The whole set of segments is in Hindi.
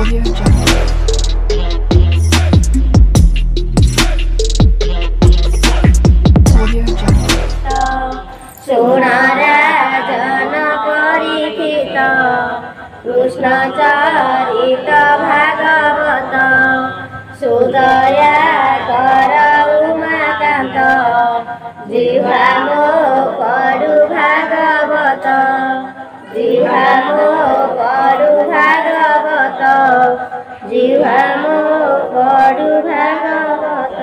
Audio Jungle. Audio Jungle. सुनाराजन Parikshit Krishna चरित भागवत सुदया कर उमाकान्त जिह्वा मो पढु भागवत जिह्वा मो पढु भागवत जिह्वा मो पढु भागवत।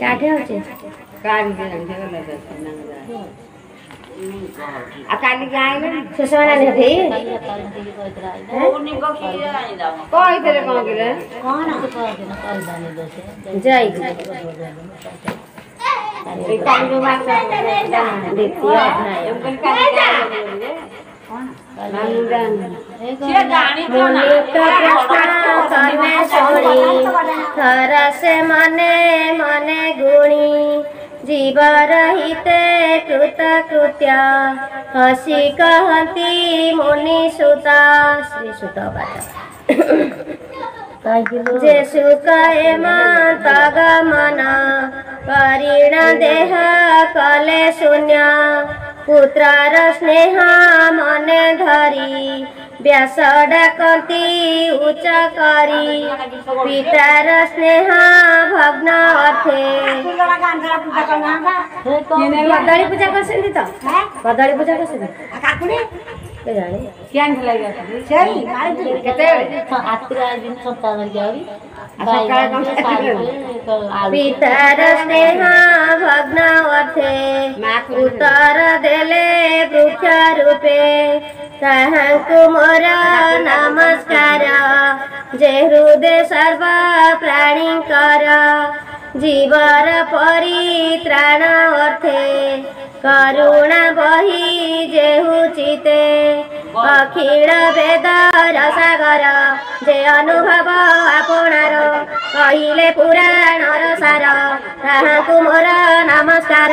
काटे होचे काली के रंग से लगा आ काली के आइले सुसवना ने थी कोई तेरे कौन के कौन जय ए काली जो बात देती है हम काली थर से मने मने गुणी जीव रहिते कृत कृत्या हसी कहती मुनि सुता श्री सुत जे सुख तग मन करीण देह कले शून्य पुत्रार स्नेह मने धरी व्यास डाकती उच्च करी पितार स्नेह भग्न अर्थे कदली पूजा करसेंती तो कदली पूजा करसेंती के जाने क्यान लगे सही केते आत्रा दिन सप्ताह जावी पितार स्नेह भग्न अर्थे उत्तर देले वृक्ष रूपे ताहांकु मोर नमस्कार जे हृदय सर्व प्राणीकर जीवर परित्राण अर्थे करुणा बही जेहु चिते अखिल वेद रसागर जे अनुभव आपणार कहिले पुराण सार ताहांकु मोर नमस्कार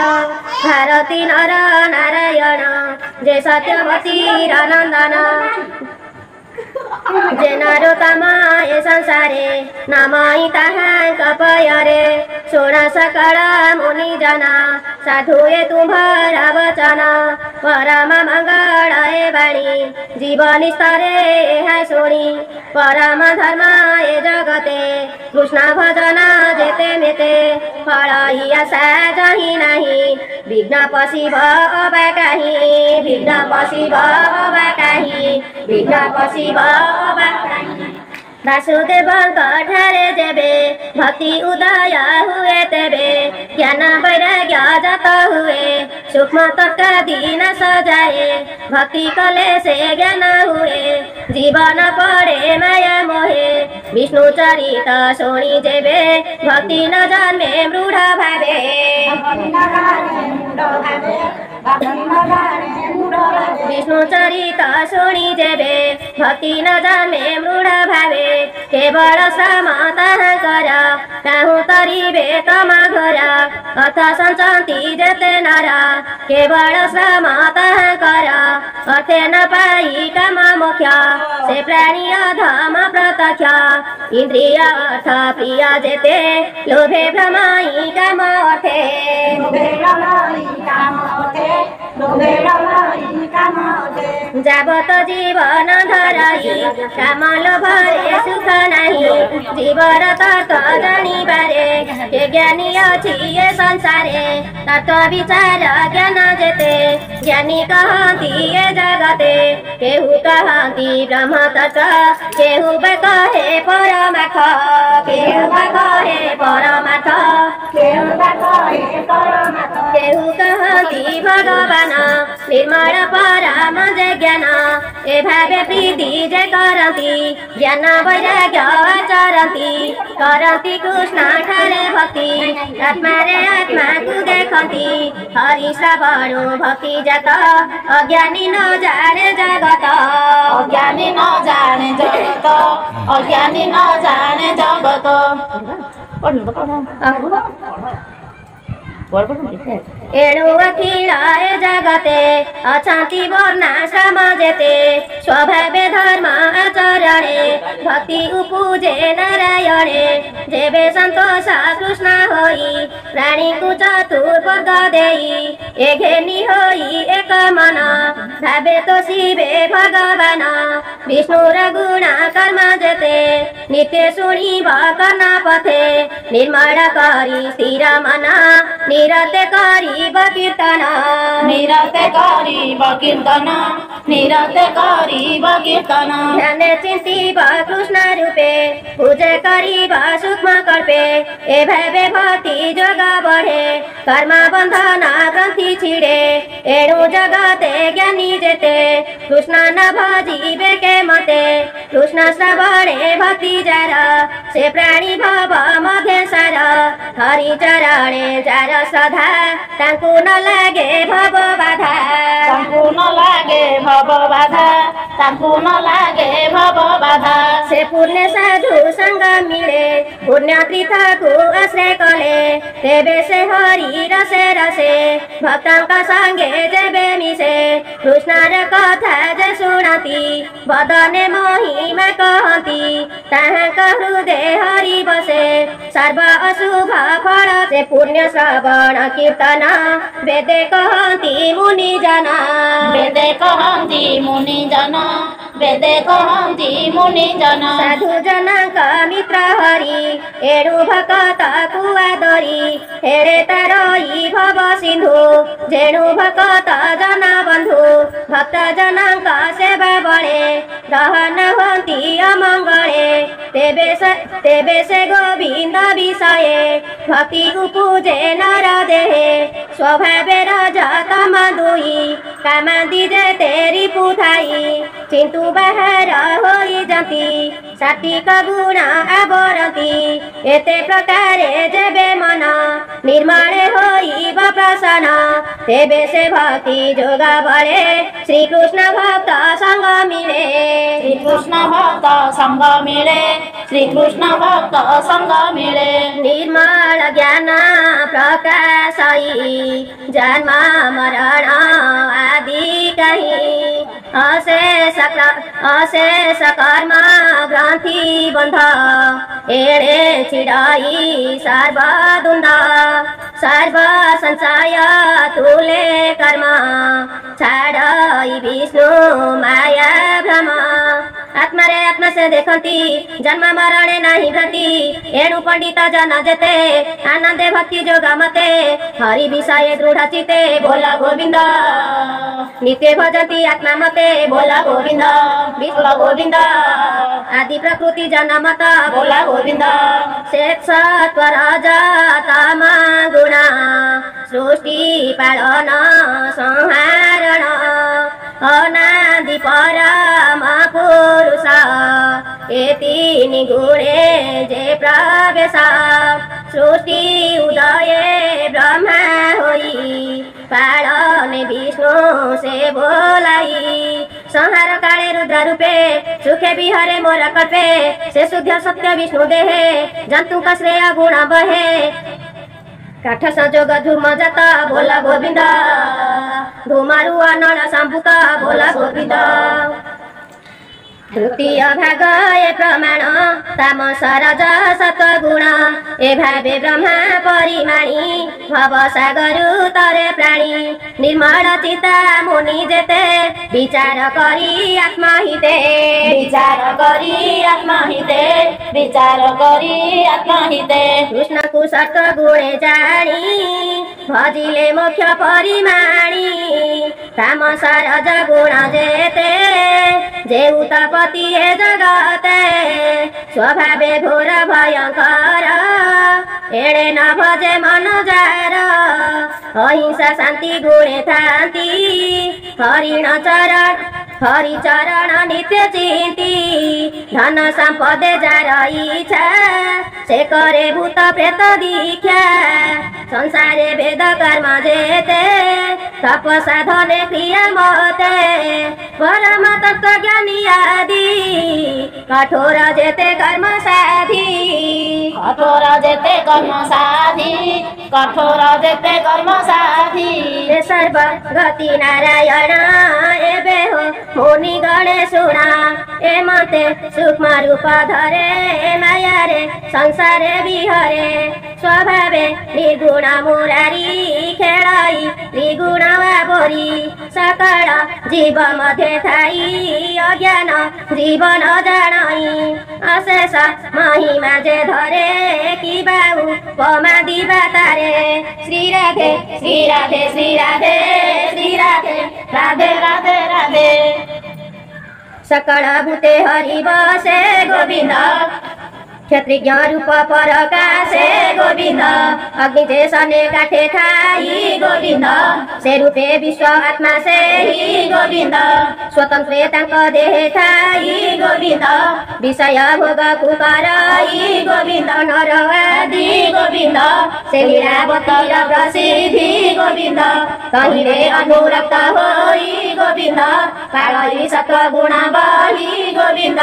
भारती नर नारायण जे सत्यवती नंदन जे नरोत्तम ए संसारे नमई ताहांक पयरे शुण सकल मुनि जना साधु ए तुम्हारा वचन परम मंगल ए बाणी जीवन स्तरे है शुणी परम धर्म ए जगते कृष्ण भजन जेते मेते फल ही आशा जही नहीं विघ्न पशिव अबा काही विघ्न पशिव अबा काही विघ्न पशिव अबा काही। वासुदेव ठारे जेबे भक्ति उदय हुए तेबे ज्ञान वैराग्य जत हुए सूक्ष्म तर्क दीन सजाए भक्ति कले से ज्ञान हुए जीवन पड़े माया मोहे विष्णु चरित शुणी जेबे भक्ति न जन्मे मूढ़ भावे विष्णु चरित शुणी जेबे भक्ति न जन्मे मूढ़ भावे केवल समता कर ताहु तरीबे तम घर अथ संचंती जेते नर केवल समता कर अर्थे न पाई काम मोक्ष से प्राणी अधम प्रत्यक्ष इंद्रिय अर्थ प्रिय जेते लोभे भ्रमाई काम अर्थे जाबत जीवन धरई काम लोभरे सुख नहीं जीवर तत्व जानिबारे के ज्ञानी अछि ए संसारे तत्व विचार ज्ञान जेते ज्ञानी कहती ए जगते केहू कहती ब्रह्म तत्व केहू कहे परमार्थ केहू कहे परमार्थ केहू कहे परमार्थ केहू कहती भगवान निर्मल परम जे ज्ञान ए भावे प्रीति जे करती ज्ञान वैराग्य आचरती करती कृष्ण ठारे भक्ति आत्मा रे आत्मा को देखती हरि श्रवण भक्ति जत अज्ञानी न जाने जगत अज्ञानी न जाने जगत अज्ञानी न जाने जगत एणु अखिल ए जगते अछांति वर्णाश्रम जेते स्वभावे धर्म आचरणे भक्ति उपजे नारायणे जेबे संतोष कृष्ण होई प्राणी को चतुर्पद देई ए घेनी होई एक मन भावे तो शिवे भगवान विष्णुर गुण कर्म जेते नित्य शुणी कर्म पथे निर्मल करी स्थिर मन निरते करी कीर्तन निरते करीब कीर्तन निरते करीब कीर्तन ध्यान चिंतिब कृष्ण रूपे पूजे करीब सूक्ष्म कल्पे ए भावे भक्ति जोग बढ़े कर्म बंधन ग्रंथि छिड़े एणु जगते ज्ञानी जेते कृष्ण न भजीबे के मते कृष्ण श्रवणे भक्ति जार से प्राणी भव मध्य सार हरि चरणे जार श्रद्धा तांकु न लागे भव बाधा तांकु न लागे भव बाधा तांकु न लागे भव बाधा से पुण्य साधु संग मिले पुण्य तीर्थ को आश्रय कले तेबे से हरि रसे रसे भक्तंका संगे जेबे मिसे कृष्णर कथा जे सुनती बदने महिमा कहती ताहांक हृदय हरि बसे सर्व अशुभ फल से पुण्य श्रवण कीर्तन वेदे कहती मुनि जना वेदे कहन्ति मुनि जना वेदे कहन्ति मुनि जना साधु जनक मित्र हरि एणु भकत कुआदरी हेरे तारई भव सिंधु जेणु भकत जन बंधु भक्त जनक सेवा बळे दहन हन्ति अमंगळे तेबे से गोविंद विषये भक्ति उपजे नर देहे स्वभावे रजत दुई कामादि जे तेरी पुथाई चिंतु बाहर होई जंती सात्विक गुण आवरती एते प्रकारे जेबे मन निर्मल होई प्रसन्न तेबे से भक्ति जोग बळे श्री कृष्ण भक्त संग मिले श्री कृष्ण भक्त संग मिले श्री कृष्ण भक्त संग मिले निर्मल ज्ञान प्रकाशई जन्म मरण आदि कही अशेष कर्म ग्रंथि बंध एणे छिड़ाई सर्वदुंद सर्व संशय तुले कर्म छाड़ई विष्णु माया भ्रम आत्मा रे आत्मा से देखती जन्म मरणे नहीं भ्रति एणु पंडित जन जेते आनंदे भक्ति जोग मते हरि विषय दृढ़ चिते बोला गोविंद नित्य भजती आत्मा मते बोला गोविंद विश्व गोविंद आदि प्रकृति जन मत बोला गोविंद शेष सत्व रजतम गुण सृष्टि पालन संहारण अनादि परम पुरुष एति गुणे जे प्रवेश सृष्टि उदये ब्रह्मा होई पालन विष्णु से बोलाई संहार काले रुद्र रूपे सुखे विहरे मोर कल्पे से शुद्ध सत्य विष्णु देहे जंतु का श्रेय गुण बहे काठ संजोग धूम जाता बोला गोविंद धूमारु नळ संभूत बोला गोविंद तृतीय भाग ए प्रमाण तामस रज सत्वगुण ए भावे ब्रह्मा परिमाणी भव सागर तरे प्राणी निर्मल चिता मुनि जेते विचार करी आत्महिते विचार करी आत्महिते विचार करी आत्महिते कृष्ण को सत्वगुणे जानी भजिले मुख्य परिमाणी तामस रज गुण जेते जेउ तपति हे जगते स्वभावे घोर भयंकर एणे न भजे मन जार अहिंसा शान्ति गुणे थान्ति हरि चरण नित्य चिन्ति धन सम्पदे जारइछ से करे भूत प्रेत दीक्षा संसारे वेद कर्म जेते तप साधने क्रिया मते परम तत्व ज्ञानी आदि कठोर जेते कर्म साधी कठोर जेते कर्म साधी सर्व गति नारायण एबे हो मुनि गणे सुना ए मते सूक्ष्म रूप धरे माया रे संसारे विहरे स्वभावे निर्गुण मुरारी खेळाई त्रिगुण बोरी सकळ जीव मध्ये थाई अज्ञान जीवन जाणई अशेष महिमा जे धरे कि बाबू पमा दिवा तारे श्री राधे श्री राधे श्री राधे श्री राधे राधे राधे राधे सकळ भूते हरि बसे गोविंद क्षत्रिय रूप परकाशे गोविंद अग्नि जे सने काठे थाई गोविंद से रूपे विश्व आत्मा से ही गोविंद स्वतंत्र तांक देह थाई गोविंद विषय भोग कुकराई गोविंद नर आदि गोविंद से लीलावतीर प्रसिद्धि गोविंद कहिले अनुरक्त होई गोविंद कालई सत्व गुण बही गोविंद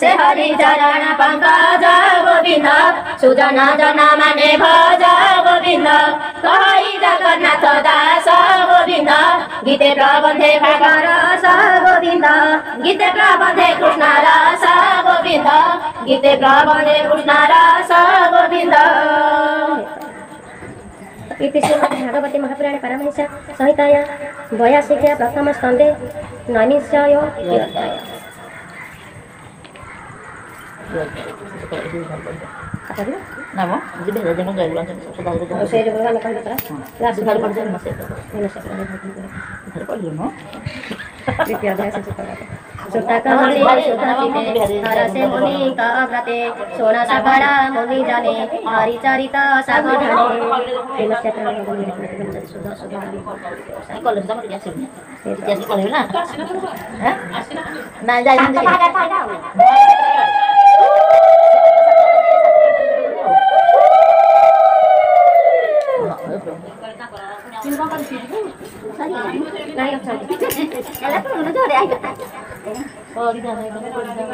से हरि चरण पंकज गोविंद सुजन जन माने भज गोविंद कहि जगन्नाथ दास गोविंद गीते प्रबन्धे भागरस गोविंद गीते प्रबन्धे कृष्ण रस गोविंद गीते प्रबन्धे कृष्ण रस गोविंद इति श्रीमद्भागवते महापुराणे पारमहंस्या संहिताया 82 प्रथम स्कन्धे नैमिषारण्य अध्याय नाम जिबे जन गइल सदा से जो भगवान कहले तरा लास्ट घर पर जन्म से घर पर नो द्वितीय अध्याय से सुता कहले सुता चिते हर से मुनि का व्रते सोना सकड़ा मुनि जाने हरि चरित साधने नमस्ते सुधा सुधा कॉलेज जमा दिया से जैसे कॉलेज ना हैं ना जाई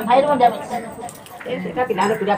भाई रो जा ए का पिला ने पूजा